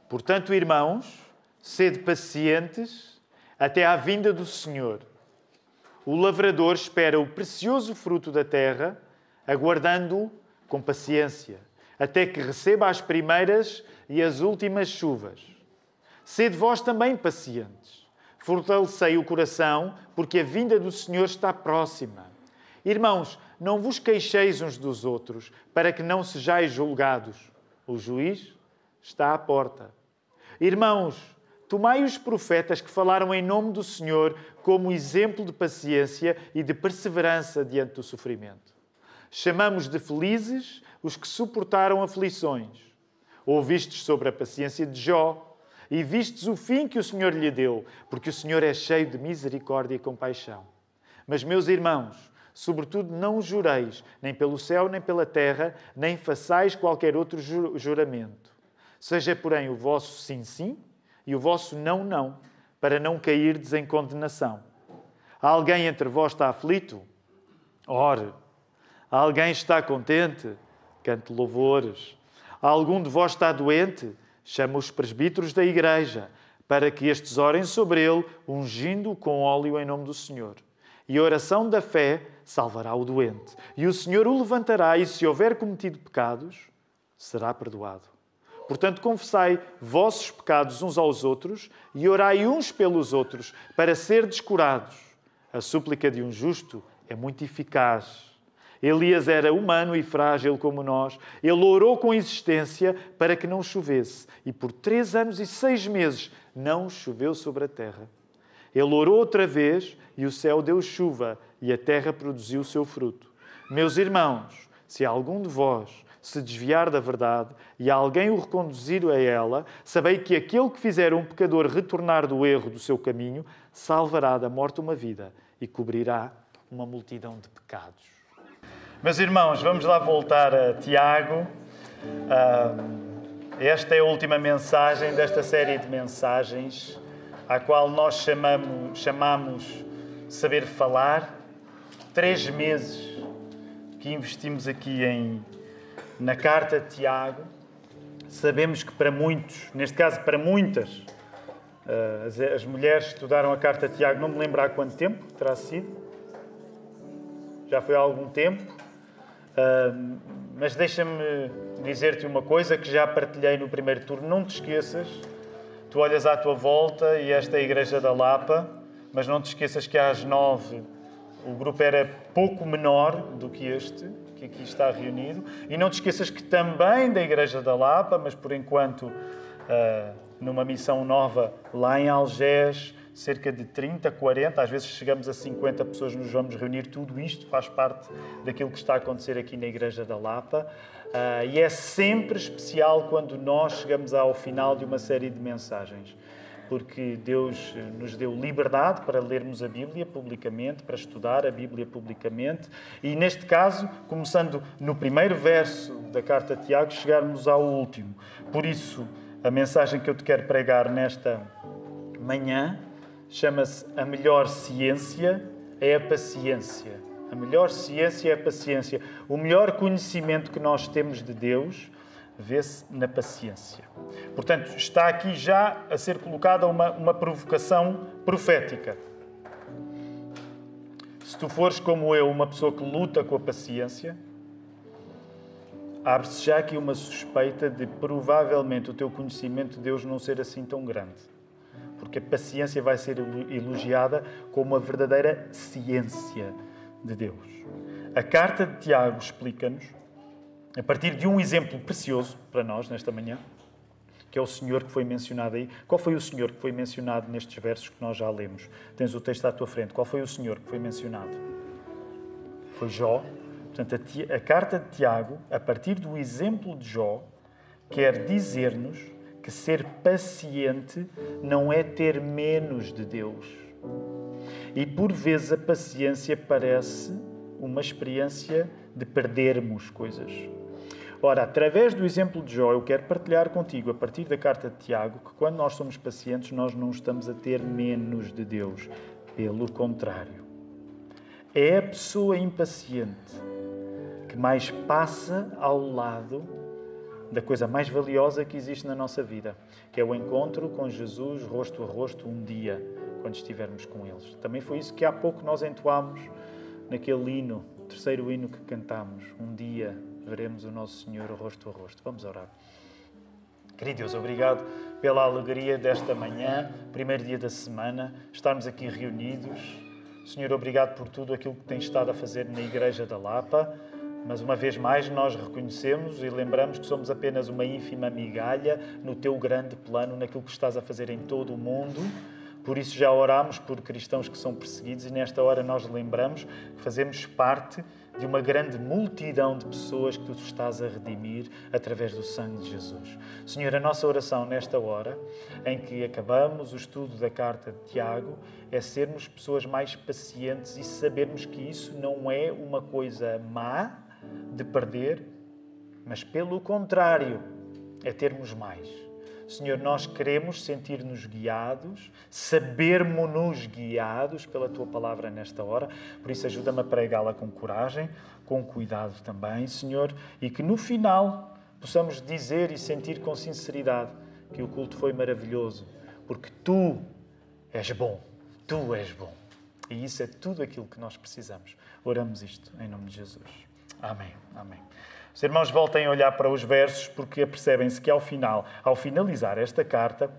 Portanto, irmãos, sede pacientes até à vinda do Senhor. O lavrador espera o precioso fruto da terra, aguardando-o com paciência, até que receba as primeiras e as últimas chuvas. Sede vós também pacientes. Fortalecei o coração, porque a vinda do Senhor está próxima. Irmãos, não vos queixeis uns dos outros, para que não sejais julgados. O juiz está à porta. Irmãos, tomai os profetas que falaram em nome do Senhor como exemplo de paciência e de perseverança diante do sofrimento. Chamamos de felizes os que suportaram aflições. Ouvistes sobre a paciência de Jó e vistes o fim que o Senhor lhe deu, porque o Senhor é cheio de misericórdia e compaixão. Mas, meus irmãos, sobretudo não jureis, nem pelo céu, nem pela terra, nem façais qualquer outro juramento. Seja, porém, o vosso sim, sim, e o vosso não, não, para não cairdes em condenação. Alguém entre vós está aflito? Ore. Alguém está contente? Cante louvores. Algum de vós está doente? Chama os presbíteros da igreja, para que estes orem sobre ele, ungindo-o com óleo em nome do Senhor. E a oração da fé salvará o doente. E o Senhor o levantará, e se houver cometido pecados, será perdoado. Portanto, confessai vossos pecados uns aos outros e orai uns pelos outros, para serdes curados. A súplica de um justo é muito eficaz. Elias era humano e frágil como nós. Ele orou com insistência para que não chovesse. E por 3 anos e 6 meses não choveu sobre a terra. Ele orou outra vez e o céu deu chuva e a terra produziu o seu fruto. Meus irmãos, se algum de vós se desviar da verdade e alguém o reconduzir a ela, sabei que aquele que fizer um pecador retornar do erro do seu caminho, salvará da morte uma vida e cobrirá uma multidão de pecados. Meus irmãos, vamos lá voltar a Tiago. Esta é a última mensagem desta série de mensagens, à qual nós chamamos Saber Falar. 3 meses que investimos aqui na carta de Tiago. Sabemos que para muitos, neste caso para muitas, as mulheres estudaram a carta de Tiago, não me lembro há quanto tempo terá sido. Já foi há algum tempo. Mas deixa-me dizer-te uma coisa que já partilhei no primeiro turno. Não te esqueças, tu olhas à tua volta e esta é a Igreja da Lapa, mas não te esqueças que às 9 o grupo era pouco menor do que este, que aqui está reunido. E não te esqueças que também da Igreja da Lapa, mas por enquanto numa missão nova lá em Algés, cerca de 30, 40, às vezes chegamos a 50 pessoas, nos vamos reunir. Tudo isto faz parte daquilo que está a acontecer aqui na Igreja da Lapa. E é sempre especial quando nós chegamos ao final de uma série de mensagens, porque Deus nos deu liberdade para lermos a Bíblia publicamente, para estudar a Bíblia publicamente, e neste caso, começando no primeiro verso da carta de Tiago, chegarmos ao último. Por isso, a mensagem que eu te quero pregar nesta manhã chama-se A Melhor Ciência é a Paciência. A melhor ciência é a paciência. O melhor conhecimento que nós temos de Deus vê-se na paciência. Portanto, está aqui já a ser colocada uma provocação profética. Se tu fores como eu, uma pessoa que luta com a paciência, abre-se já aqui uma suspeita de provavelmente o teu conhecimento de Deus não ser assim tão grande. Porque a paciência vai ser elogiada como a verdadeira ciência de Deus. A carta de Tiago explica-nos, a partir de um exemplo precioso para nós nesta manhã, que é o Senhor que foi mencionado aí. Qual foi o Senhor que foi mencionado nestes versos que nós já lemos? Tens o texto à tua frente. Qual foi o Senhor que foi mencionado? Foi Jó. Portanto, a carta de Tiago, a partir do exemplo de Jó, quer dizer-nos que ser paciente não é ter menos de Deus. E por vezes a paciência parece uma experiência de perdermos coisas. Ora, através do exemplo de Jó, eu quero partilhar contigo, a partir da carta de Tiago, que quando nós somos pacientes, nós não estamos a ter menos de Deus. Pelo contrário. É a pessoa impaciente que mais passa ao lado da coisa mais valiosa que existe na nossa vida, que é o encontro com Jesus, rosto a rosto, um dia, quando estivermos com eles. Também foi isso que há pouco nós entoámos naquele hino, o terceiro hino que cantámos. Um dia veremos o nosso Senhor rosto a rosto. Vamos orar. Querido Deus, obrigado pela alegria desta manhã, primeiro dia da semana, estarmos aqui reunidos. Senhor, obrigado por tudo aquilo que tens estado a fazer na Igreja da Lapa. Mas uma vez mais nós reconhecemos e lembramos que somos apenas uma ínfima migalha no teu grande plano, naquilo que estás a fazer em todo o mundo. Por isso já oramos por cristãos que são perseguidos e nesta hora nós lembramos que fazemos parte de uma grande multidão de pessoas que tu estás a redimir através do sangue de Jesus. Senhor, a nossa oração nesta hora, em que acabamos o estudo da carta de Tiago, é sermos pessoas mais pacientes e sabermos que isso não é uma coisa má de perder, mas pelo contrário, é termos mais. Senhor, nós queremos sentir-nos guiados, sabermos-nos guiados pela Tua Palavra nesta hora. Por isso, ajuda-me a pregá-la com coragem, com cuidado também, Senhor, e que no final possamos dizer e sentir com sinceridade que o culto foi maravilhoso, porque Tu és bom, Tu és bom. E isso é tudo aquilo que nós precisamos. Oramos isto em nome de Jesus. Amém. Amém. Os irmãos voltem a olhar para os versos porque apercebem-se que ao finalizar esta carta,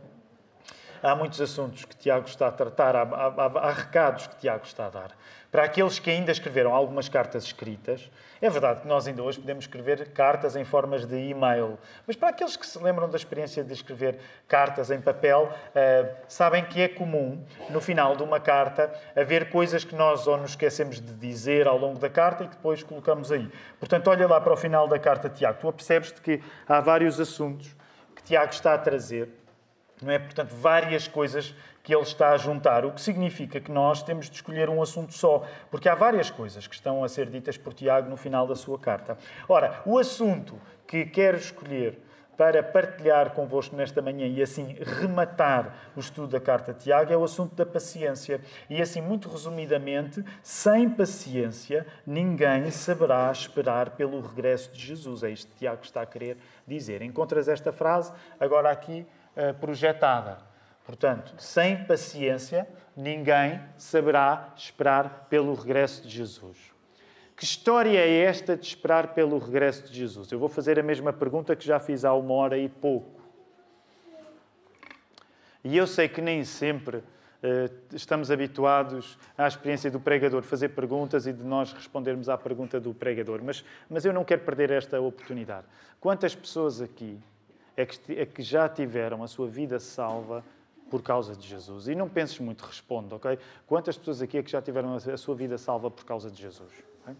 há muitos assuntos que Tiago está a tratar, há recados que Tiago está a dar. Para aqueles que ainda escreveram algumas cartas escritas, é verdade que nós ainda hoje podemos escrever cartas em formas de e-mail, mas para aqueles que se lembram da experiência de escrever cartas em papel, sabem que é comum, no final de uma carta, haver coisas que nós ou nos esquecemos de dizer ao longo da carta e que depois colocamos aí. Portanto, olha lá para o final da carta de Tiago. Tu apercebes-te que há vários assuntos que Tiago está a trazer, não é? Portanto, várias coisas que ele está a juntar, o que significa que nós temos de escolher um assunto só, porque há várias coisas que estão a ser ditas por Tiago no final da sua carta. Ora, o assunto que quero escolher para partilhar convosco nesta manhã e assim rematar o estudo da carta de Tiago é o assunto da paciência. E assim, muito resumidamente, sem paciência, ninguém saberá esperar pelo regresso de Jesus. É isto que Tiago está a querer dizer. Encontras esta frase agora aqui projetada. Portanto, sem paciência, ninguém saberá esperar pelo regresso de Jesus. Que história é esta de esperar pelo regresso de Jesus? Eu vou fazer a mesma pergunta que já fiz há 1 hora e pouco. E eu sei que nem sempre estamos habituados à experiência do pregador fazer perguntas e de nós respondermos à pergunta do pregador, mas eu não quero perder esta oportunidade. Quantas pessoas aqui é que já tiveram a sua vida salva por causa de Jesus? E não penses muito, responde, ok? Quantas pessoas aqui é que já tiveram a sua vida salva por causa de Jesus? Okay?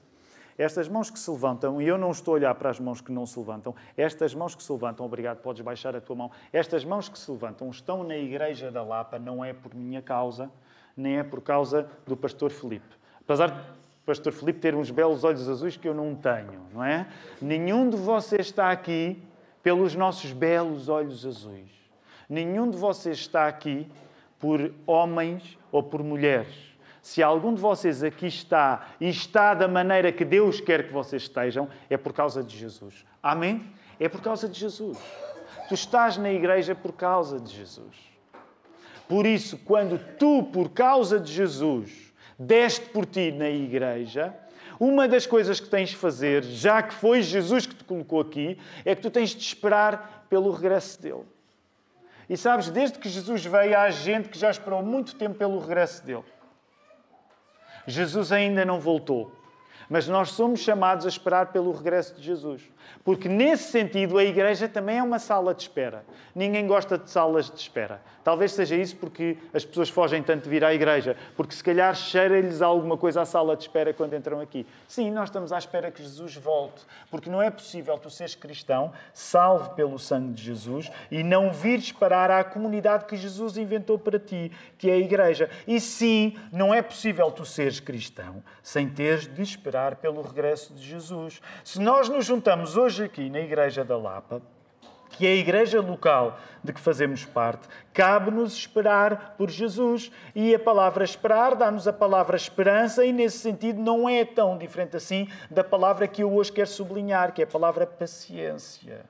Estas mãos que se levantam, e eu não estou a olhar para as mãos que não se levantam, estas mãos que se levantam, obrigado, podes baixar a tua mão, estas mãos que se levantam estão na Igreja da Lapa, não é por minha causa, nem é por causa do pastor Filipe. Apesar de o pastor Filipe ter uns belos olhos azuis que eu não tenho, não é? Nenhum de vocês está aqui pelos nossos belos olhos azuis. Nenhum de vocês está aqui por homens ou por mulheres. Se algum de vocês aqui está e está da maneira que Deus quer que vocês estejam, é por causa de Jesus. Amém? É por causa de Jesus. Tu estás na igreja por causa de Jesus. Por isso, quando tu, por causa de Jesus, deste por ti na igreja, uma das coisas que tens de fazer, já que foi Jesus que te colocou aqui, é que tu tens de esperar pelo regresso dele. E sabes, desde que Jesus veio, há gente que já esperou muito tempo pelo regresso dele. Jesus ainda não voltou. Mas nós somos chamados a esperar pelo regresso de Jesus. Porque, nesse sentido, a igreja também é uma sala de espera. Ninguém gosta de salas de espera. Talvez seja isso porque as pessoas fogem tanto de vir à igreja. Porque, se calhar, cheira-lhes alguma coisa à sala de espera quando entram aqui. Sim, nós estamos à espera que Jesus volte. Porque não é possível tu seres cristão, salvo pelo sangue de Jesus, e não vires parar à comunidade que Jesus inventou para ti, que é a igreja. E sim, não é possível tu seres cristão sem teres de esperar pelo regresso de Jesus. Se nós nos juntamos hoje aqui na Igreja da Lapa, que é a igreja local de que fazemos parte, cabe-nos esperar por Jesus. E a palavra esperar dá-nos a palavra esperança e, nesse sentido, não é tão diferente assim da palavra que eu hoje quero sublinhar, que é a palavra paciência.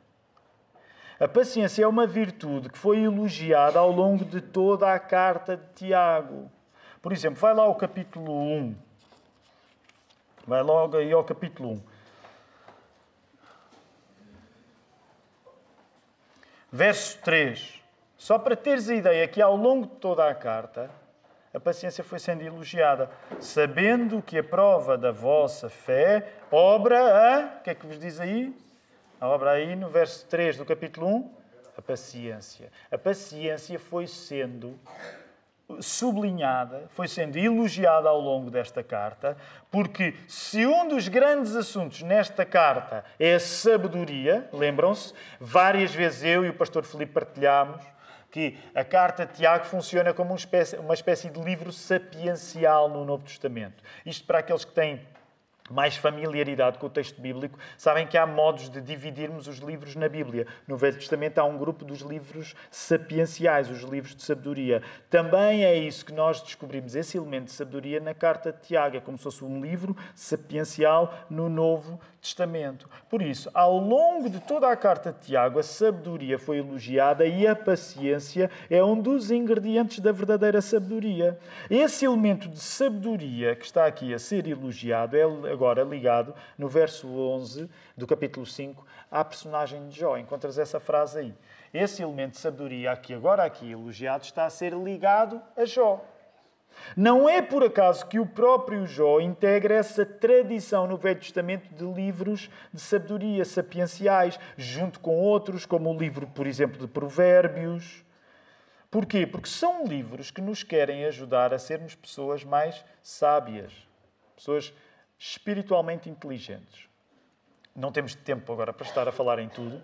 A paciência é uma virtude que foi elogiada ao longo de toda a carta de Tiago. Por exemplo, vai lá ao capítulo 1. Vai logo aí ao capítulo 1. Verso 3. Só para teres a ideia que ao longo de toda a carta, a paciência foi sendo elogiada. Sabendo que a prova da vossa fé obra a... O que é que vos diz aí? A obra aí no verso 3 do capítulo 1. A paciência. A paciência foi sendo sublinhada, foi sendo elogiada ao longo desta carta, porque se um dos grandes assuntos nesta carta é a sabedoria, lembram-se, várias vezes eu e o pastor Filipe partilhámos que a carta de Tiago funciona como uma espécie de livro sapiencial no Novo Testamento. Isto para aqueles que têm mais familiaridade com o texto bíblico, sabem que há modos de dividirmos os livros na Bíblia. No Velho Testamento há um grupo dos livros sapienciais, os livros de sabedoria. Também é isso que nós descobrimos, esse elemento de sabedoria na carta de Tiago. É como se fosse um livro sapiencial no Novo Testamento. Por isso, ao longo de toda a carta de Tiago, a sabedoria foi elogiada e a paciência é um dos ingredientes da verdadeira sabedoria. Esse elemento de sabedoria que está aqui a ser elogiado é agora ligado, no verso 11 do capítulo 5, à personagem de Jó. Encontras essa frase aí. Esse elemento de sabedoria aqui elogiado está a ser ligado a Jó. Não é por acaso que o próprio Jó integra essa tradição no Velho Testamento de livros de sabedoria sapienciais, junto com outros, como o livro, por exemplo, de Provérbios. Porquê? Porque são livros que nos querem ajudar a sermos pessoas mais sábias, pessoas espiritualmente inteligentes. Não temos tempo agora para estar a falar em tudo,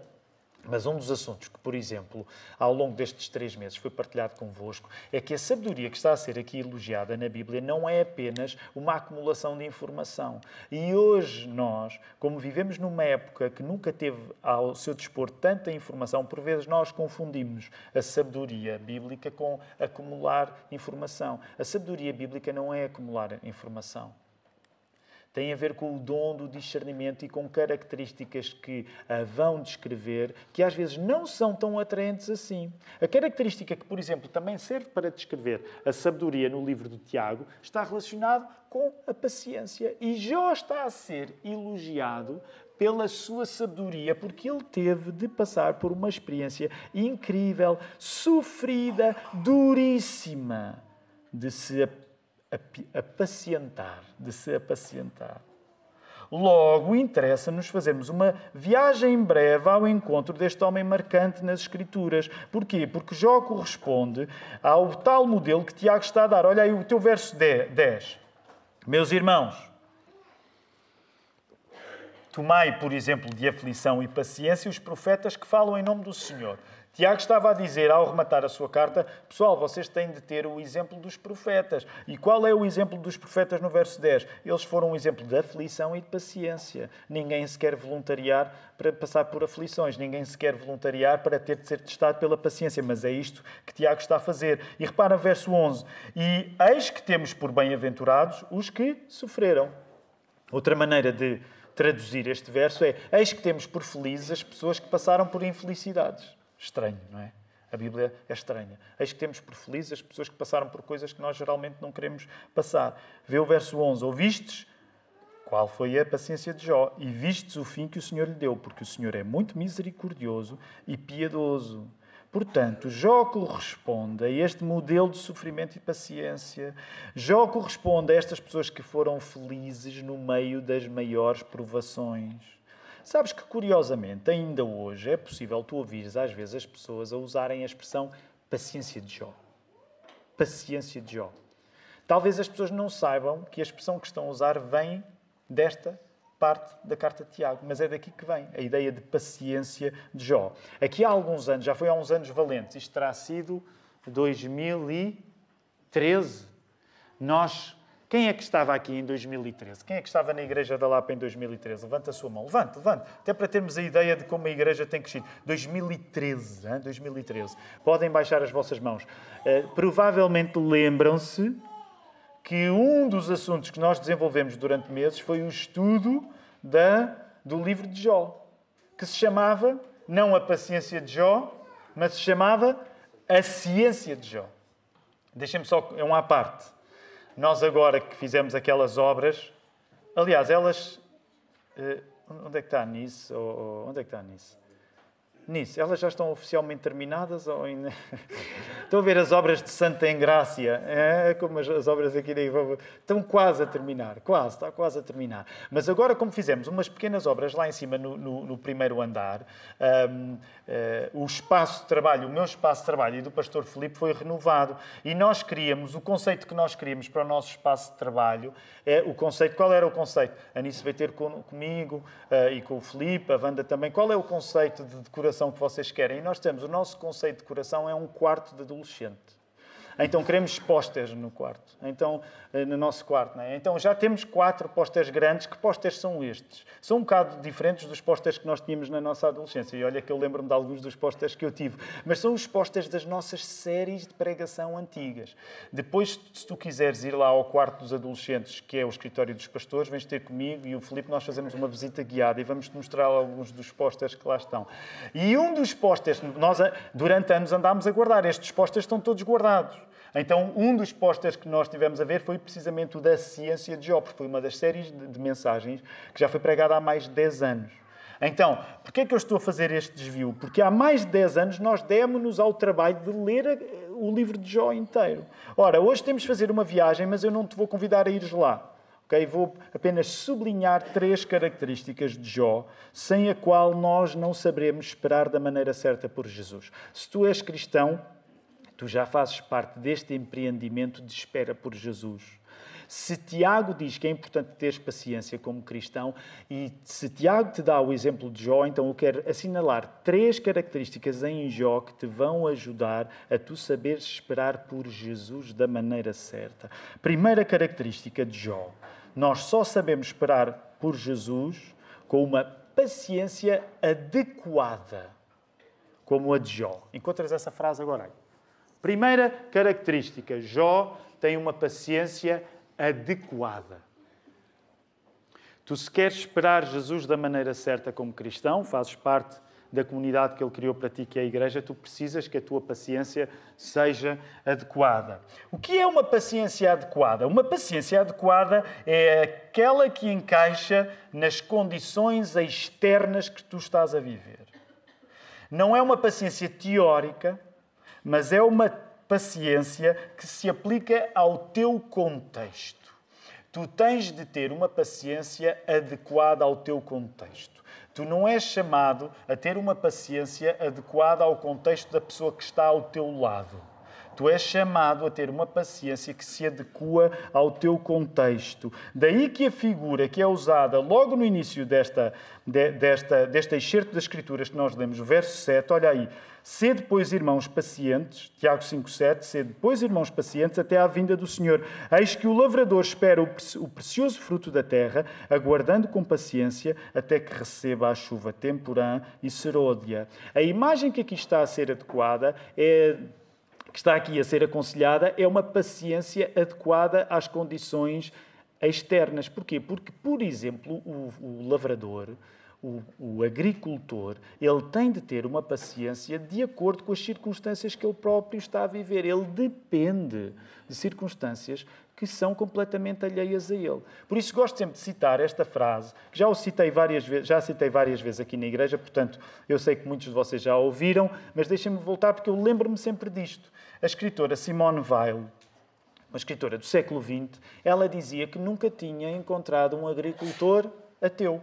mas um dos assuntos que, por exemplo, ao longo destes 3 meses foi partilhado convosco é que a sabedoria que está a ser aqui elogiada na Bíblia não é apenas uma acumulação de informação. E hoje nós, como vivemos numa época que nunca teve ao seu dispor tanta informação, por vezes nós confundimos a sabedoria bíblica com acumular informação. A sabedoria bíblica não é acumular informação. Tem a ver com o dom do discernimento e com características que a vão descrever, que às vezes não são tão atraentes assim. A característica que, por exemplo, também serve para descrever a sabedoria no livro de Tiago, está relacionado com a paciência. E Jó está a ser elogiado pela sua sabedoria, porque ele teve de passar por uma experiência incrível, sofrida, duríssima, de se apacientar. Logo, interessa-nos fazermos uma viagem breve ao encontro deste homem marcante nas Escrituras. Porquê? Porque Jó corresponde ao tal modelo que Tiago está a dar. Olha aí o teu verso 10. Meus irmãos, tomai, por exemplo, de aflição e paciência os profetas que falam em nome do Senhor. Tiago estava a dizer, ao rematar a sua carta, pessoal, vocês têm de ter o exemplo dos profetas. E qual é o exemplo dos profetas no verso 10? Eles foram um exemplo de aflição e de paciência. Ninguém se quer voluntariar para passar por aflições. Ninguém se quer voluntariar para ter de ser testado pela paciência. Mas é isto que Tiago está a fazer. E repara verso 11. E eis que temos por bem-aventurados os que sofreram. Outra maneira de traduzir este verso é: eis que temos por felizes as pessoas que passaram por infelicidades. Estranho, não é? A Bíblia é estranha. Eis que temos por felizes as pessoas que passaram por coisas que nós geralmente não queremos passar. Vê o verso 11. Ouvistes qual foi a paciência de Jó e vistes o fim que o Senhor lhe deu, porque o Senhor é muito misericordioso e piedoso. Portanto, Jó corresponde a este modelo de sofrimento e paciência. Jó corresponde a estas pessoas que foram felizes no meio das maiores provações. Sabes que, curiosamente, ainda hoje é possível tu ouvires às vezes as pessoas a usarem a expressão paciência de Jó. Paciência de Jó. Talvez as pessoas não saibam que a expressão que estão a usar vem desta parte da carta de Tiago, mas é daqui que vem a ideia de paciência de Jó. Aqui há alguns anos, já foi há uns anos valentes, isto terá sido 2013. Quem é que estava aqui em 2013? Quem é que estava na Igreja da Lapa em 2013? Levanta a sua mão. Levante. Até para termos a ideia de como a Igreja tem crescido. 2013. Podem baixar as vossas mãos. Provavelmente lembram-se que um dos assuntos que nós desenvolvemos durante meses foi o estudo do livro de Jó, que se chamava não a paciência de Jó, mas se chamava a ciência de Jó. Deixem-me só, é uma à parte. Nós agora que fizemos aquelas obras, aliás, elas... onde é que está Nice? Onde é que está Nice? Nice, elas já estão oficialmente terminadas ou ainda... Estão a ver as obras de Santa Engrácia, como as obras aqui estão quase a terminar, está quase a terminar. Mas agora, como fizemos umas pequenas obras lá em cima no primeiro andar, o espaço de trabalho, o meu espaço de trabalho e do pastor Filipe foi renovado. E nós queríamos, o conceito que nós queríamos para o nosso espaço de trabalho, qual era o conceito? A Nice veio ter comigo e com o Filipe, a Wanda também. Qual é o conceito de decoração que vocês querem? E nós temos, o nosso conceito de decoração é um quarto de adolescente. Então queremos pósteres no quarto. Então, no nosso quarto. Não é? Então já temos 4 pósteres grandes. Que pósteres são estes? São um bocado diferentes dos pósteres que nós tínhamos na nossa adolescência. E olha que eu lembro-me de alguns dos pósteres que eu tive. Mas são os pósteres das nossas séries de pregação antigas. Depois, se tu quiseres ir lá ao quarto dos adolescentes, que é o escritório dos pastores, vens ter comigo e o Filipe, nós fazemos uma visita guiada e vamos-te mostrar alguns dos pósteres que lá estão. E um dos pósteres, nós durante anos andámos a guardar. Estes pósteres estão todos guardados. Então, um dos pósteres que nós tivemos a ver foi precisamente o da ciência de Jó, porque foi uma das séries de mensagens que já foi pregada há mais de 10 anos. Então, porquê é que eu estou a fazer este desvio? Porque há mais de 10 anos nós demos-nos ao trabalho de ler o livro de Jó inteiro. Ora, hoje temos de fazer uma viagem, mas eu não te vou convidar a ires lá. Okay? Vou apenas sublinhar 3 características de Jó, sem a qual nós não saberemos esperar da maneira certa por Jesus. Se tu és cristão, tu já fazes parte deste empreendimento de espera por Jesus. Se Tiago diz que é importante teres paciência como cristão, e se Tiago te dá o exemplo de Jó, então eu quero assinalar 3 características em Jó que te vão ajudar a tu saberes esperar por Jesus da maneira certa. Primeira característica de Jó. Nós só sabemos esperar por Jesus com uma paciência adequada, como a de Jó. Encontras essa frase agora aí. Primeira característica, Jó tem uma paciência adequada. Tu, se queres esperar Jesus da maneira certa como cristão, fazes parte da comunidade que Ele criou para ti, que é a Igreja, tu precisas que a tua paciência seja adequada. O que é uma paciência adequada? Uma paciência adequada é aquela que encaixa nas condições externas que tu estás a viver. Não é uma paciência teórica, mas é uma paciência que se aplica ao teu contexto. Tu tens de ter uma paciência adequada ao teu contexto. Tu não és chamado a ter uma paciência adequada ao contexto da pessoa que está ao teu lado. Tu és chamado a ter uma paciência que se adequa ao teu contexto. Daí que a figura que é usada logo no início deste excerto das Escrituras que nós lemos, o verso 7, olha aí. Sede, pois, irmãos pacientes, Tiago 5,7, sede, pois, irmãos pacientes, até à vinda do Senhor. Eis que o lavrador espera o precioso fruto da terra, aguardando com paciência até que receba a chuva temporã e serôdia. A imagem que aqui está a ser adequada que está aqui a ser aconselhada é uma paciência adequada às condições externas. Porquê? Porque, por exemplo, o lavrador, o agricultor, ele tem de ter uma paciência de acordo com as circunstâncias que ele próprio está a viver. Ele depende de circunstâncias que são completamente alheias a ele. Por isso gosto sempre de citar esta frase, que já citei várias vezes aqui na igreja, portanto, eu sei que muitos de vocês já a ouviram, mas deixem-me voltar porque eu lembro-me sempre disto. A escritora Simone Weil, uma escritora do século XX, ela dizia que nunca tinha encontrado um agricultor ateu.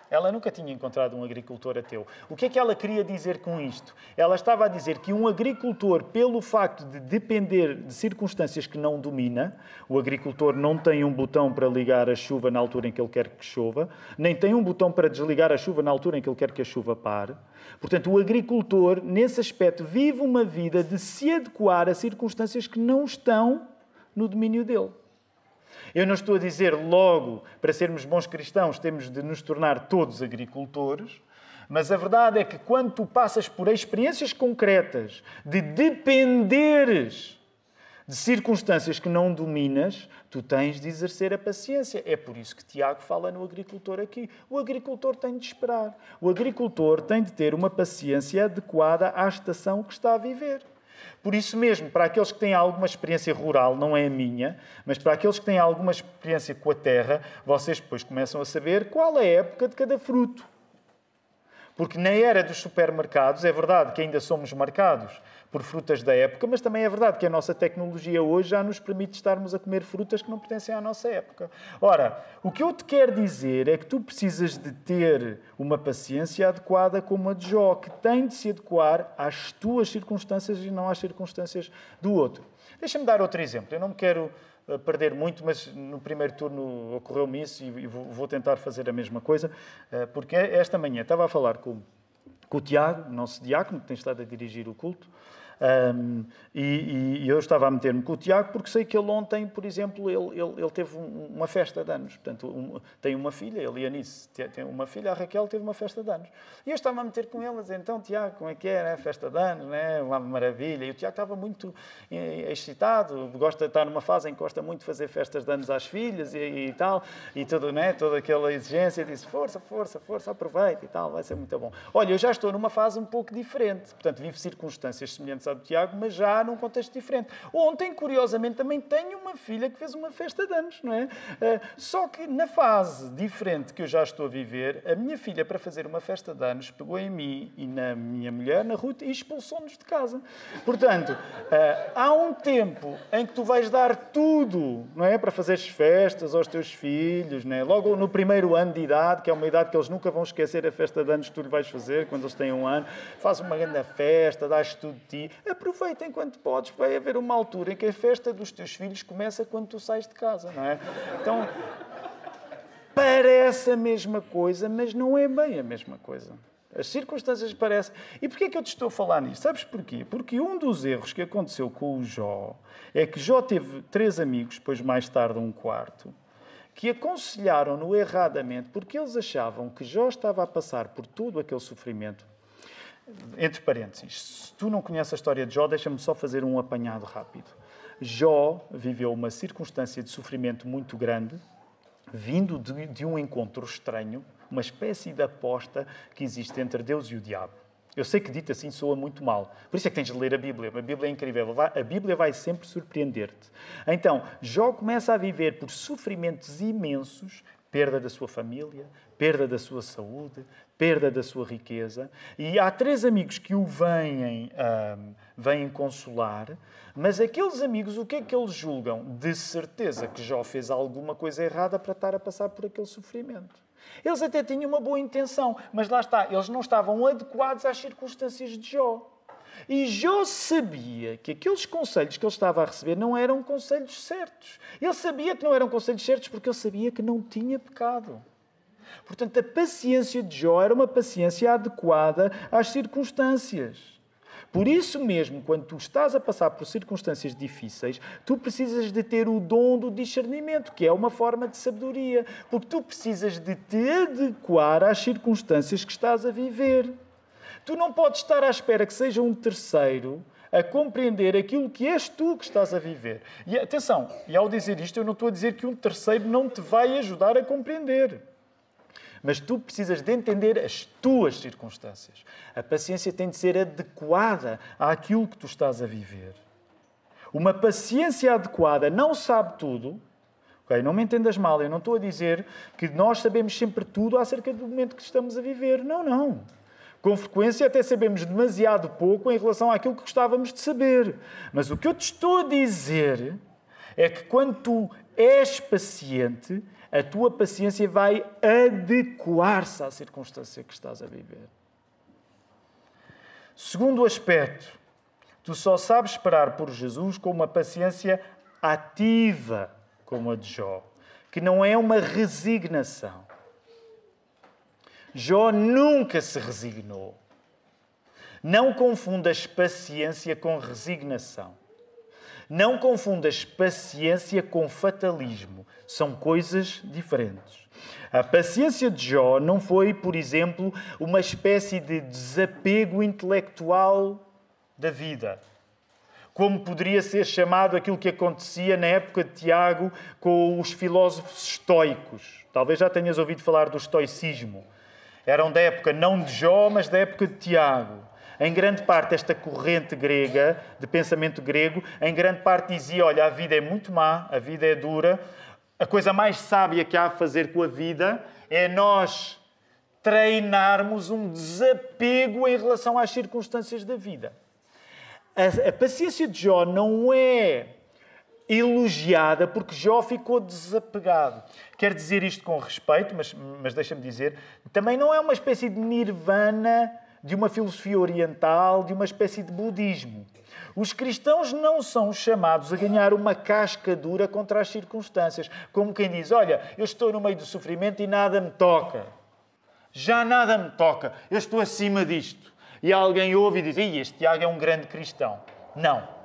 Ela nunca tinha encontrado um agricultor ateu. O que é que ela queria dizer com isto? Ela estava a dizer que um agricultor, pelo facto de depender de circunstâncias que não domina, o agricultor não tem um botão para ligar a chuva na altura em que ele quer que chova, nem tem um botão para desligar a chuva na altura em que ele quer que a chuva pare. Portanto, o agricultor, nesse aspecto, vive uma vida de se adequar a circunstâncias que não estão no domínio dele. Eu não estou a dizer logo, para sermos bons cristãos, temos de nos tornar todos agricultores, mas a verdade é que quando tu passas por experiências concretas de dependeres de circunstâncias que não dominas, tu tens de exercer a paciência. É por isso que Tiago fala no agricultor aqui. O agricultor tem de esperar. O agricultor tem de ter uma paciência adequada à estação que está a viver. Por isso mesmo, para aqueles que têm alguma experiência rural, não é a minha, mas para aqueles que têm alguma experiência com a terra, vocês depois começam a saber qual é a época de cada fruto. Porque na era dos supermercados, é verdade que ainda somos marcados por frutas da época, mas também é verdade que a nossa tecnologia hoje já nos permite estarmos a comer frutas que não pertencem à nossa época. Ora, o que eu te quero dizer é que tu precisas de ter uma paciência adequada como a de Jó, que tem de se adequar às tuas circunstâncias e não às circunstâncias do outro. Deixa-me dar outro exemplo. Eu não me quero perder muito, mas no primeiro turno ocorreu-me isso e vou tentar fazer a mesma coisa, porque esta manhã estava a falar com o Tiago, nosso diácono, que tem estado a dirigir o culto, e eu estava a meter-me com o Tiago porque sei que ele ontem, por exemplo, ele teve uma festa de anos. Portanto, tem uma filha, ele e a Anice tem uma filha, a Raquel teve uma festa de anos. E eu estava a meter com ele, a dizer, então, Tiago, como é que é, né? Festa de anos, né? Uma maravilha. E o Tiago estava muito excitado, gosta de estar numa fase em que gosta muito de fazer festas de anos às filhas e tal, e tudo, né? Toda aquela exigência, disse, força, aproveita e tal, vai ser muito bom. Olha, eu já estou numa fase um pouco diferente, portanto, vivo circunstâncias semelhantes do Tiago, mas já num contexto diferente. Ontem, curiosamente, também tenho uma filha que fez uma festa de anos, não é? Só que na fase diferente que eu já estou a viver, a minha filha, para fazer uma festa de anos, pegou em mim e na minha mulher, na Ruth, e expulsou-nos de casa. Portanto, há um tempo em que tu vais dar tudo, não é? Para fazeres festas aos teus filhos, não é? Logo no primeiro ano de idade, que é uma idade que eles nunca vão esquecer a festa de anos que tu lhe vais fazer, quando eles têm 1 ano, faz uma grande festa, dás tudo de ti. Aproveita enquanto podes. Vai haver uma altura em que a festa dos teus filhos começa quando tu sais de casa, não é? Então, parece a mesma coisa, mas não é bem a mesma coisa. As circunstâncias parecem... E porquê é que eu te estou a falar nisso? Sabes porquê? Porque um dos erros que aconteceu com o Jó é que Jó teve 3 amigos, depois mais tarde um 4º, que aconselharam-no erradamente porque eles achavam que Jó estava a passar por todo aquele sofrimento. Entre parênteses, se tu não conheces a história de Jó, deixa-me só fazer um apanhado rápido. Jó viveu uma circunstância de sofrimento muito grande, vindo de um encontro estranho, uma espécie de aposta que existe entre Deus e o diabo. Eu sei que dito assim soa muito mal. Por isso é que tens de ler a Bíblia. A Bíblia é incrível. A Bíblia vai sempre surpreender-te. Então, Jó começa a viver por sofrimentos imensos, perda da sua família, perda da sua saúde, perda da sua riqueza. E há 3 amigos que o vêm consolar, mas aqueles amigos, o que é que eles julgam? De certeza que Jó fez alguma coisa errada para estar a passar por aquele sofrimento. Eles até tinham uma boa intenção, mas lá está, eles não estavam adequados às circunstâncias de Jó. E Jó sabia que aqueles conselhos que ele estava a receber não eram conselhos certos. Ele sabia que não eram conselhos certos porque ele sabia que não tinha pecado. Portanto, a paciência de Jó era uma paciência adequada às circunstâncias. Por isso mesmo, quando tu estás a passar por circunstâncias difíceis, tu precisas de ter o dom do discernimento, que é uma forma de sabedoria, porque tu precisas de te adequar às circunstâncias que estás a viver. Tu não podes estar à espera que seja um terceiro a compreender aquilo que és tu que estás a viver. E atenção, e ao dizer isto, eu não estou a dizer que um terceiro não te vai ajudar a compreender. Mas tu precisas de entender as tuas circunstâncias. A paciência tem de ser adequada àquilo que tu estás a viver. Uma paciência adequada não sabe tudo. Okay? Não me entendas mal, eu não estou a dizer que nós sabemos sempre tudo acerca do momento que estamos a viver. Não, não. Com frequência até sabemos demasiado pouco em relação àquilo que gostávamos de saber. Mas o que eu te estou a dizer é que quando tu és paciente, a tua paciência vai adequar-se à circunstância que estás a viver. Segundo aspecto, tu só sabes esperar por Jesus com uma paciência ativa, como a de Jó, que não é uma resignação. Jó nunca se resignou. Não confundas paciência com resignação. Não confundas paciência com fatalismo. São coisas diferentes. A paciência de Jó não foi, por exemplo, uma espécie de desapego intelectual da vida. como poderia ser chamado aquilo que acontecia na época de Tiago com os filósofos estoicos. Talvez já tenhas ouvido falar do estoicismo. Eram da época não de Jó, mas da época de Tiago. Em grande parte, esta corrente grega, de pensamento grego, em grande parte dizia, olha, a vida é muito má, a vida é dura, a coisa mais sábia que há a fazer com a vida é nós treinarmos um desapego em relação às circunstâncias da vida. A paciência de Jó não é elogiada porque Jó ficou desapegado. Quero dizer isto com respeito, mas deixa-me dizer, também não é uma espécie de nirvana de uma filosofia oriental, de uma espécie de budismo. Os cristãos não são chamados a ganhar uma casca dura contra as circunstâncias. Como quem diz, olha, eu estou no meio do sofrimento e nada me toca. Já nada me toca. Eu estou acima disto. E alguém ouve e diz, este Tiago é um grande cristão. Não.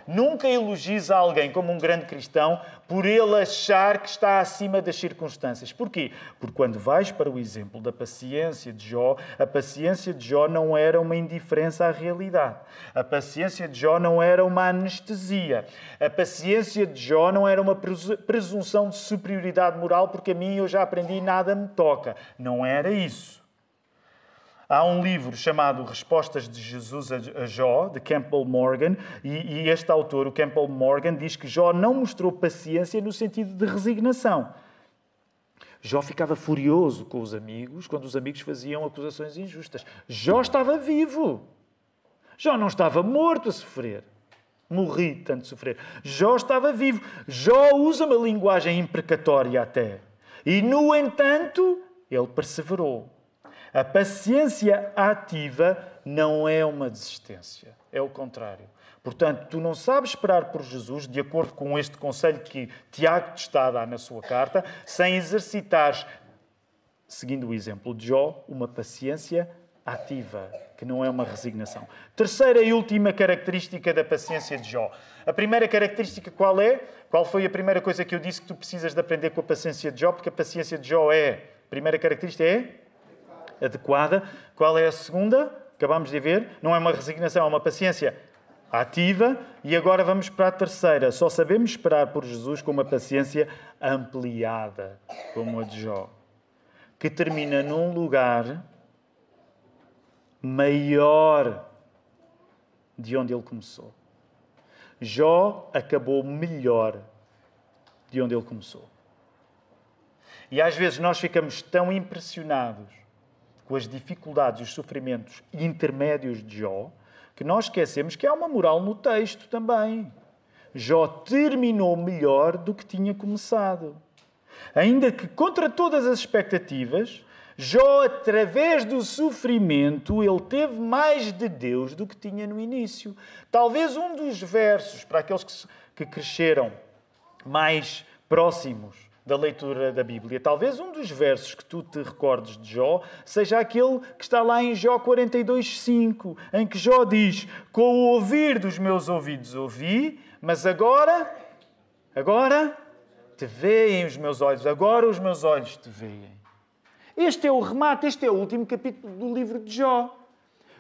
Nunca elogies alguém como um grande cristão por ele achar que está acima das circunstâncias. Porquê? Porque quando vais para o exemplo da paciência de Jó, a paciência de Jó não era uma indiferença à realidade. A paciência de Jó não era uma anestesia. A paciência de Jó não era uma presunção de superioridade moral porque a mim eu já aprendi e nada me toca. Não era isso. Há um livro chamado Respostas de Jesus a Jó, de Campbell Morgan, e este autor, o Campbell Morgan, diz que Jó não mostrou paciência no sentido de resignação. Jó ficava furioso com os amigos quando os amigos faziam acusações injustas. Jó estava vivo. Jó não estava morto a sofrer. Morri de tanto sofrer. Jó estava vivo. Jó usa uma linguagem imprecatória até. E, no entanto, ele perseverou. A paciência ativa não é uma desistência, é o contrário. Portanto, tu não sabes esperar por Jesus, de acordo com este conselho que Tiago te está a dar na sua carta, sem exercitares, seguindo o exemplo de Jó, uma paciência ativa, que não é uma resignação. Terceira e última característica da paciência de Jó. A primeira característica qual é? Qual foi a primeira coisa que eu disse que tu precisas de aprender com a paciência de Jó? Porque a paciência de Jó a primeira característica é adequada. Qual é a segunda? Acabámos de ver. Não é uma resignação, é uma paciência ativa. E agora vamos para a terceira. Só sabemos esperar por Jesus com uma paciência ampliada, como a de Jó, que termina num lugar maior de onde ele começou. Jó acabou melhor de onde ele começou. E às vezes nós ficamos tão impressionados com as dificuldades e os sofrimentos intermédios de Jó, que nós esquecemos que há uma moral no texto também. Jó terminou melhor do que tinha começado. Ainda que contra todas as expectativas, Jó, através do sofrimento, ele teve mais de Deus do que tinha no início. Talvez um dos versos, para aqueles que cresceram mais próximos da leitura da Bíblia, talvez um dos versos que tu te recordes de Jó seja aquele que está lá em Jó 42:5, em que Jó diz: com o ouvir dos meus ouvidos ouvi, mas agora te veem os meus olhos, agora os meus olhos te veem. Este é o remate, este é o último capítulo do livro de Jó.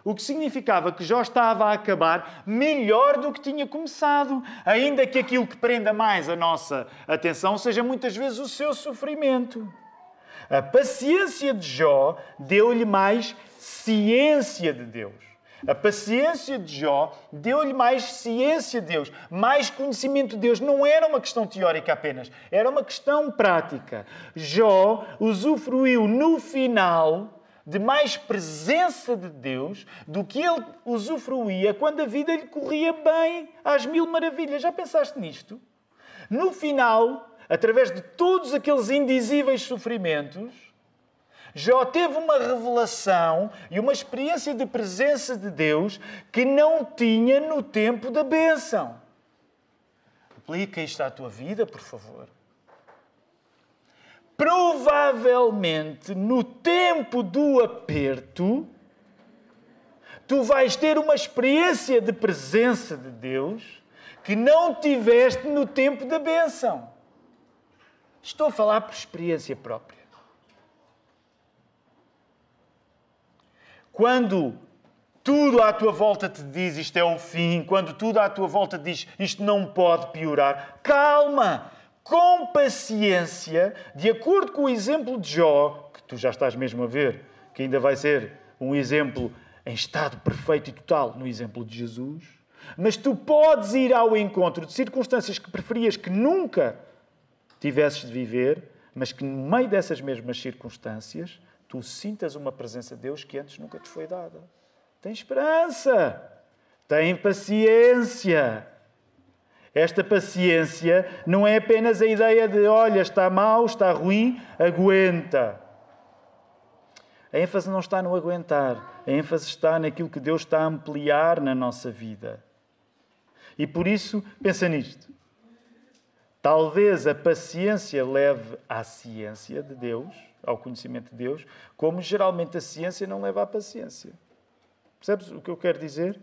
O que significava que Jó estava a acabar melhor do que tinha começado, ainda que aquilo que prenda mais a nossa atenção seja muitas vezes o seu sofrimento. A paciência de Jó deu-lhe mais ciência de Deus. A paciência de Jó deu-lhe mais ciência de Deus, mais conhecimento de Deus. Não era uma questão teórica apenas, era uma questão prática. Jó usufruiu no final de mais presença de Deus do que ele usufruía quando a vida lhe corria bem, às mil maravilhas. Já pensaste nisto? No final, através de todos aqueles indizíveis sofrimentos, Jó teve uma revelação e uma experiência de presença de Deus que não tinha no tempo da bênção. Aplica isto à tua vida, por favor. Provavelmente, no tempo do aperto, tu vais ter uma experiência de presença de Deus que não tiveste no tempo da bênção. Estou a falar por experiência própria. Quando tudo à tua volta te diz isto é o fim, quando tudo à tua volta te diz isto não pode piorar, calma! Com paciência, de acordo com o exemplo de Jó, que tu já estás mesmo a ver, que ainda vai ser um exemplo em estado perfeito e total no exemplo de Jesus, mas tu podes ir ao encontro de circunstâncias que preferias que nunca tivesses de viver, mas que no meio dessas mesmas circunstâncias tu sintas uma presença de Deus que antes nunca te foi dada. Tem esperança, tem paciência. Esta paciência não é apenas a ideia de, olha, está mal, está ruim, aguenta. A ênfase não está no aguentar. A ênfase está naquilo que Deus está a ampliar na nossa vida. E por isso, pensa nisto. Talvez a paciência leve à ciência de Deus, ao conhecimento de Deus, como geralmente a ciência não leva à paciência. Percebes o que eu quero dizer?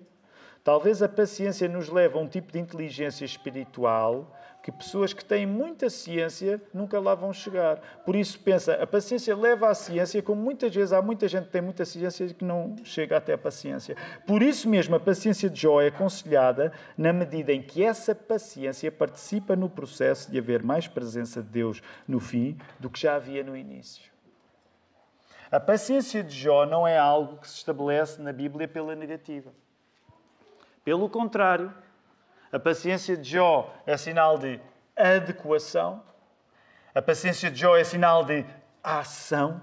Talvez a paciência nos leve a um tipo de inteligência espiritual que pessoas que têm muita ciência nunca lá vão chegar. Por isso, pensa, a paciência leva à ciência, como muitas vezes há muita gente que tem muita ciência e que não chega até a paciência. Por isso mesmo, a paciência de Jó é aconselhada na medida em que essa paciência participa no processo de haver mais presença de Deus no fim do que já havia no início. A paciência de Jó não é algo que se estabelece na Bíblia pela negativa. Pelo contrário, a paciência de Jó é sinal de adequação, a paciência de Jó é sinal de ação,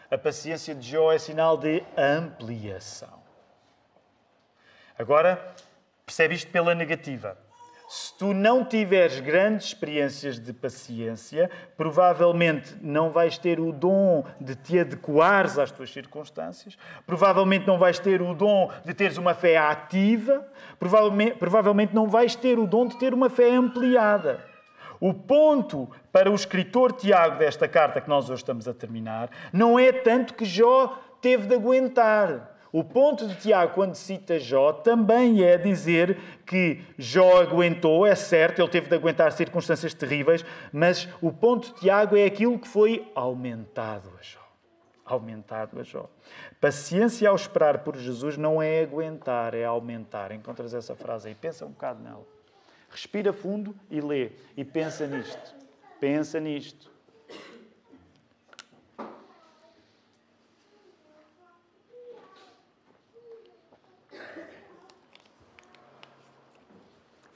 a paciência de Jó é sinal de ampliação. Agora, percebe isto pela negativa. Se tu não tiveres grandes experiências de paciência, provavelmente não vais ter o dom de te adequares às tuas circunstâncias, provavelmente não vais ter o dom de teres uma fé ativa, provavelmente não vais ter o dom de ter uma fé ampliada. O ponto para o escritor Tiago desta carta que nós hoje estamos a terminar não é tanto que Jó teve de aguentar. O ponto de Tiago, quando cita Jó, também é dizer que Jó aguentou, é certo, ele teve de aguentar circunstâncias terríveis, mas o ponto de Tiago é aquilo que foi aumentado a Jó. Aumentado a Jó. Paciência ao esperar por Jesus não é aguentar, é aumentar. Encontras essa frase aí, pensa um bocado nela. Respira fundo e lê. E pensa nisto. Pensa nisto.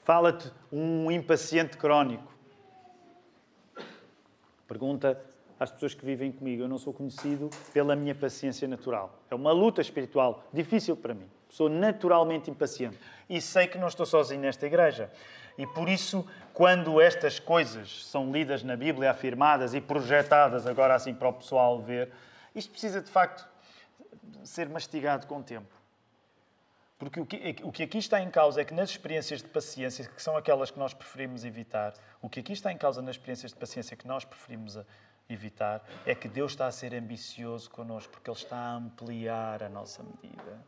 Fala-te um impaciente crónico. Pergunta às pessoas que vivem comigo. Eu não sou conhecido pela minha paciência natural. É uma luta espiritual difícil para mim. Sou naturalmente impaciente. E sei que não estou sozinho nesta igreja. E por isso, quando estas coisas são lidas na Bíblia, afirmadas e projetadas agora assim para o pessoal ver, isto precisa de facto ser mastigado com o tempo. Porque o que aqui está em causa é que nas experiências de paciência, que são aquelas que nós preferimos evitar, o que aqui está em causa nas experiências de paciência que nós preferimos evitar é que Deus está a ser ambicioso connosco, porque Ele está a ampliar a nossa medida.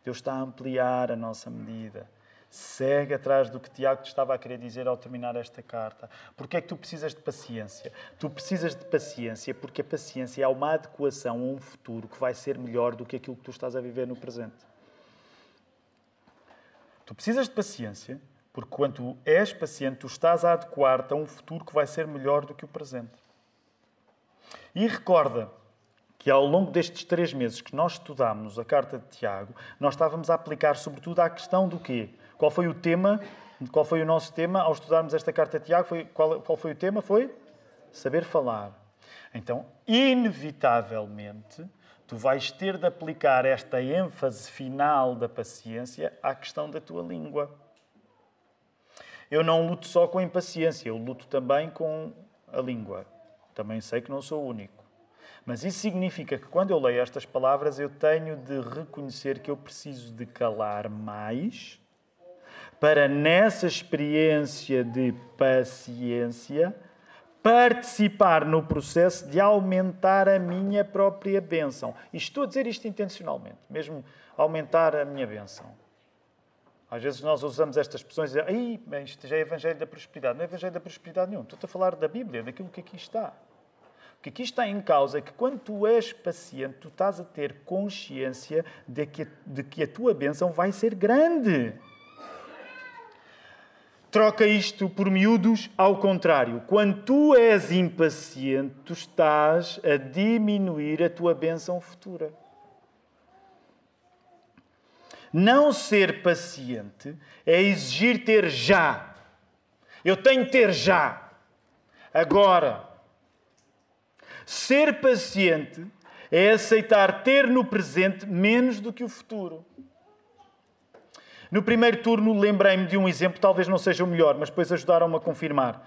Deus está a ampliar a nossa medida. Segue atrás do que Tiago te estava a querer dizer ao terminar esta carta. Porquê é que tu precisas de paciência? Tu precisas de paciência porque a paciência é uma adequação a um futuro que vai ser melhor do que aquilo que tu estás a viver no presente. Tu precisas de paciência porque quando tu és paciente, tu estás a adequar-te a um futuro que vai ser melhor do que o presente. E recorda que ao longo destes 3 meses que nós estudámos a carta de Tiago, nós estávamos a aplicar sobretudo à questão do quê? Qual foi o tema? Qual foi o nosso tema ao estudarmos esta carta de Tiago? Qual foi o tema? Foi saber falar. Então, inevitavelmente, tu vais ter de aplicar esta ênfase final da paciência à questão da tua língua. Eu não luto só com a impaciência, eu luto também com a língua. Também sei que não sou o único. Mas isso significa que quando eu leio estas palavras, eu tenho de reconhecer que eu preciso de calar mais para, nessa experiência de paciência, participar no processo de aumentar a minha própria bênção. E estou a dizer isto intencionalmente, mesmo aumentar a minha bênção. Às vezes nós usamos estas expressões e dizemos, isto já é Evangelho da Prosperidade. Não é Evangelho da Prosperidade nenhum. Estou-te a falar da Bíblia, daquilo que aqui está. que aqui está em causa que quando tu és paciente, tu estás a ter consciência de que a tua bênção vai ser grande. Troca isto por miúdos ao contrário. Quando tu és impaciente, tu estás a diminuir a tua bênção futura. Não ser paciente é exigir ter já. Eu tenho que ter já. Agora. Ser paciente é aceitar ter no presente menos do que o futuro. No primeiro turno lembrei-me de um exemplo, talvez não seja o melhor, mas depois ajudaram-me a confirmar,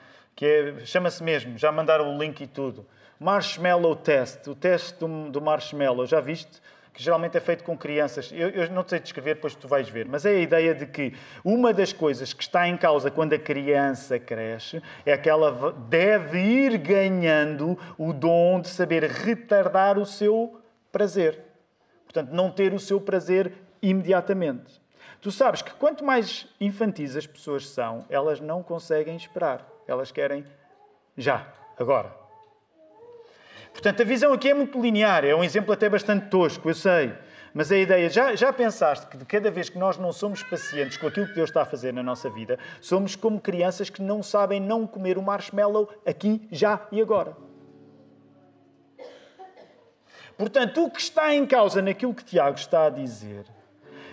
chama-se mesmo, já mandaram o link e tudo. Marshmallow Test, o teste do marshmallow, já viste? Que geralmente é feito com crianças. Eu não sei descrever, depois tu vais ver. Mas é a ideia de que uma das coisas que está em causa quando a criança cresce é que ela deve ir ganhando o dom de saber retardar o seu prazer. Portanto, não ter o seu prazer imediatamente. Tu sabes que quanto mais infantis as pessoas são, elas não conseguem esperar. Elas querem já, agora. Portanto, a visão aqui é muito linear. É um exemplo até bastante tosco, eu sei. Mas a ideia... Já pensaste que de cada vez que nós não somos pacientes com aquilo que Deus está a fazer na nossa vida, somos como crianças que não sabem não comer o marshmallow aqui, já e agora. Portanto, o que está em causa naquilo que Tiago está a dizer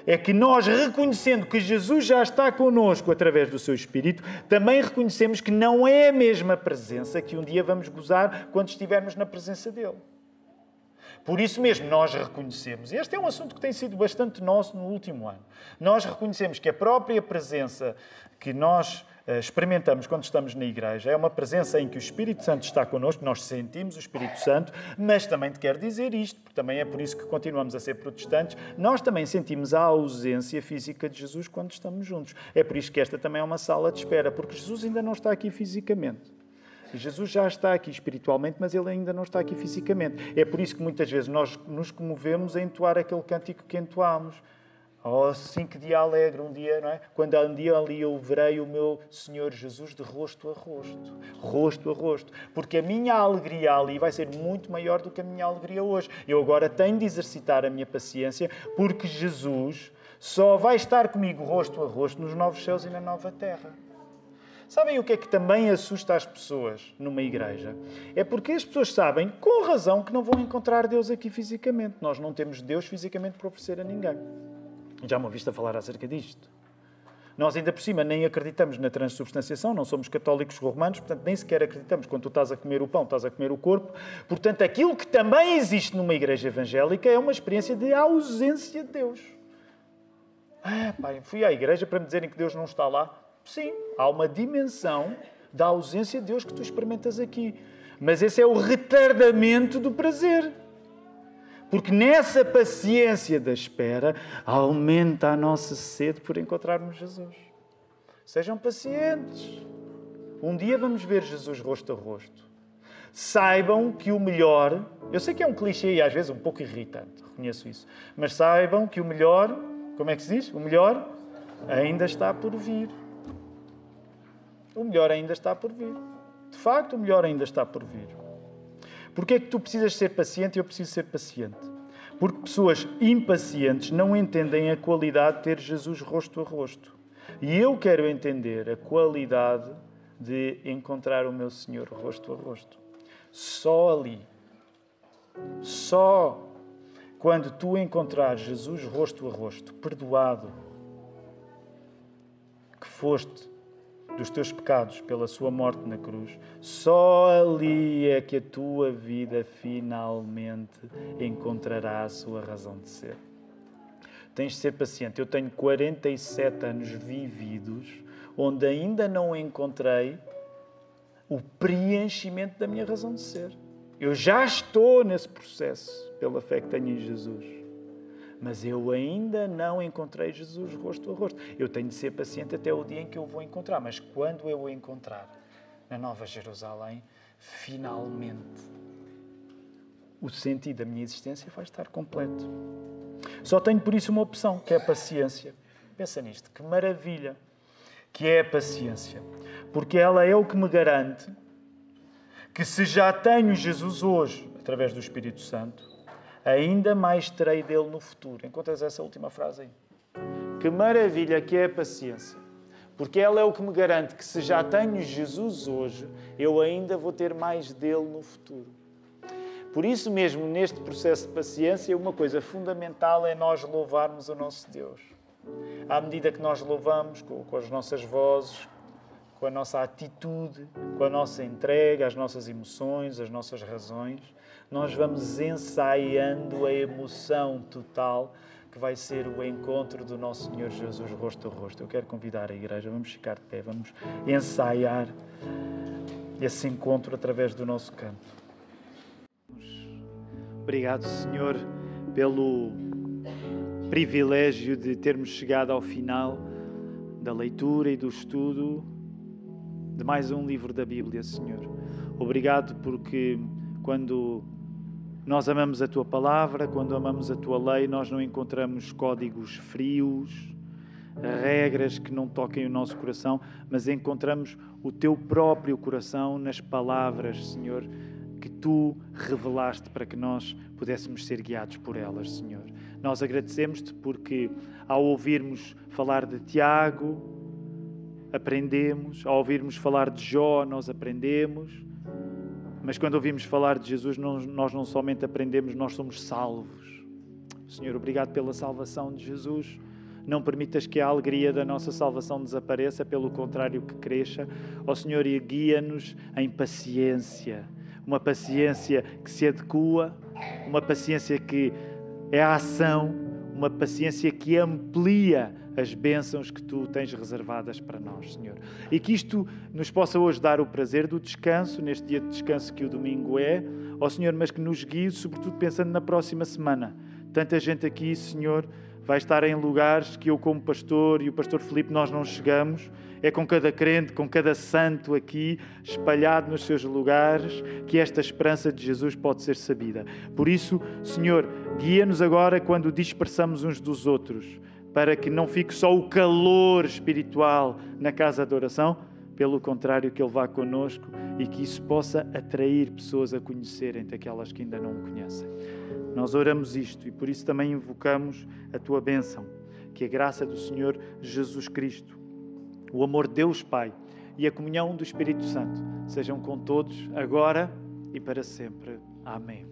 é que nós, reconhecendo que Jesus já está connosco através do seu Espírito, também reconhecemos que não é a mesma presença que um dia vamos gozar quando estivermos na presença dele. Por isso mesmo, nós reconhecemos, e este é um assunto que tem sido bastante nosso no último ano, nós reconhecemos que a própria presença que nós experimentamos quando estamos na igreja é uma presença em que o Espírito Santo está connosco, nós sentimos o Espírito Santo, mas também te quero dizer isto, porque também é por isso que continuamos a ser protestantes, nós também sentimos a ausência física de Jesus quando estamos juntos. É por isso que esta também é uma sala de espera, porque Jesus ainda não está aqui fisicamente. Jesus já está aqui espiritualmente, mas ele ainda não está aqui fisicamente. É por isso que muitas vezes nós nos comovemos a entoar aquele cântico que entoámos. Oh, sim, que dia alegre um dia, não é? Quando um dia ali eu verei o meu Senhor Jesus de rosto a rosto. Rosto a rosto. Porque a minha alegria ali vai ser muito maior do que a minha alegria hoje. Eu agora tenho de exercitar a minha paciência, porque Jesus só vai estar comigo rosto a rosto nos novos céus e na nova terra. Sabem o que é que também assusta as pessoas numa igreja? É porque as pessoas sabem, com razão, que não vão encontrar Deus aqui fisicamente. Nós não temos Deus fisicamente para oferecer a ninguém. Já me ouviste a falar acerca disto? Nós ainda por cima nem acreditamos na transubstanciação, não somos católicos romanos, portanto nem sequer acreditamos quando tu estás a comer o pão, estás a comer o corpo. Portanto, aquilo que também existe numa igreja evangélica é uma experiência de ausência de Deus. Pai, fui à igreja para me dizerem que Deus não está lá. Sim, há uma dimensão da ausência de Deus que tu experimentas aqui. Mas esse é o retardamento do prazer. Porque nessa paciência da espera, aumenta a nossa sede por encontrarmos Jesus. Sejam pacientes. Um dia vamos ver Jesus rosto a rosto. Saibam que o melhor... Eu sei que é um clichê e às vezes um pouco irritante, reconheço isso. Mas saibam que o melhor... Como é que se diz? O melhor ainda está por vir. O melhor ainda está por vir. De facto, o melhor ainda está por vir. Porquê é que tu precisas ser paciente e eu preciso ser paciente? Porque pessoas impacientes não entendem a qualidade de ter Jesus rosto a rosto. E eu quero entender a qualidade de encontrar o meu Senhor rosto a rosto. Só ali. Só quando tu encontrares Jesus rosto a rosto, perdoado, que foste dos teus pecados pela sua morte na cruz, só ali é que a tua vida finalmente encontrará a sua razão de ser. Tens de ser paciente. Eu tenho 47 anos vividos onde ainda não encontrei o preenchimento da minha razão de ser. Eu já estou nesse processo pela fé que tenho em Jesus. Mas eu ainda não encontrei Jesus rosto a rosto. Eu tenho de ser paciente até o dia em que eu vou encontrar. Mas quando eu o encontrar na Nova Jerusalém, finalmente, o sentido da minha existência vai estar completo. Só tenho por isso uma opção, que é a paciência. Pensa nisto, que maravilha que é a paciência. Porque ela é o que me garante que se já tenho Jesus hoje, através do Espírito Santo, ainda mais terei dele no futuro. Encontras essa última frase aí? Que maravilha que é a paciência. Porque ela é o que me garante que se já tenho Jesus hoje, eu ainda vou ter mais dele no futuro. Por isso mesmo, neste processo de paciência, uma coisa fundamental é nós louvarmos o nosso Deus. À medida que nós louvamos, com as nossas vozes, com a nossa atitude, com a nossa entrega, as nossas emoções, as nossas razões, nós vamos ensaiando a emoção total que vai ser o encontro do nosso Senhor Jesus rosto a rosto. Eu quero convidar a igreja, vamos ficar de pé, vamos ensaiar esse encontro através do nosso canto. Obrigado, Senhor, pelo privilégio de termos chegado ao final da leitura e do estudo de mais um livro da Bíblia, Senhor. Obrigado porque quando nós amamos a Tua Palavra, quando amamos a Tua Lei, nós não encontramos códigos frios, regras que não toquem o nosso coração, mas encontramos o Teu próprio coração nas palavras, Senhor, que Tu revelaste para que nós pudéssemos ser guiados por elas, Senhor. Nós agradecemos-Te porque ao ouvirmos falar de Tiago, aprendemos, ao ouvirmos falar de Jó, nós aprendemos, mas quando ouvimos falar de Jesus, nós não somente aprendemos, nós somos salvos. Senhor, obrigado pela salvação de Jesus. Não permitas que a alegria da nossa salvação desapareça, pelo contrário, que cresça. Ó Senhor, e guia-nos em paciência. Uma paciência que se adequa, uma paciência que é a ação, uma paciência que amplia as bênçãos que Tu tens reservadas para nós, Senhor. E que isto nos possa hoje dar o prazer do descanso, neste dia de descanso que o domingo é, ó Senhor, mas que nos guie, sobretudo pensando na próxima semana. Tanta gente aqui, Senhor, vai estar em lugares que eu, como pastor, e o pastor Filipe, nós não chegamos. É com cada crente, com cada santo aqui, espalhado nos seus lugares, que esta esperança de Jesus pode ser sabida. Por isso, Senhor, guia-nos agora quando dispersamos uns dos outros, para que não fique só o calor espiritual na casa de oração, pelo contrário, que Ele vá connosco e que isso possa atrair pessoas a conhecerem-te, aquelas que ainda não o conhecem. Nós oramos isto e por isso também invocamos a Tua bênção, que a graça do Senhor Jesus Cristo, o amor de Deus Pai e a comunhão do Espírito Santo sejam com todos, agora e para sempre. Amém.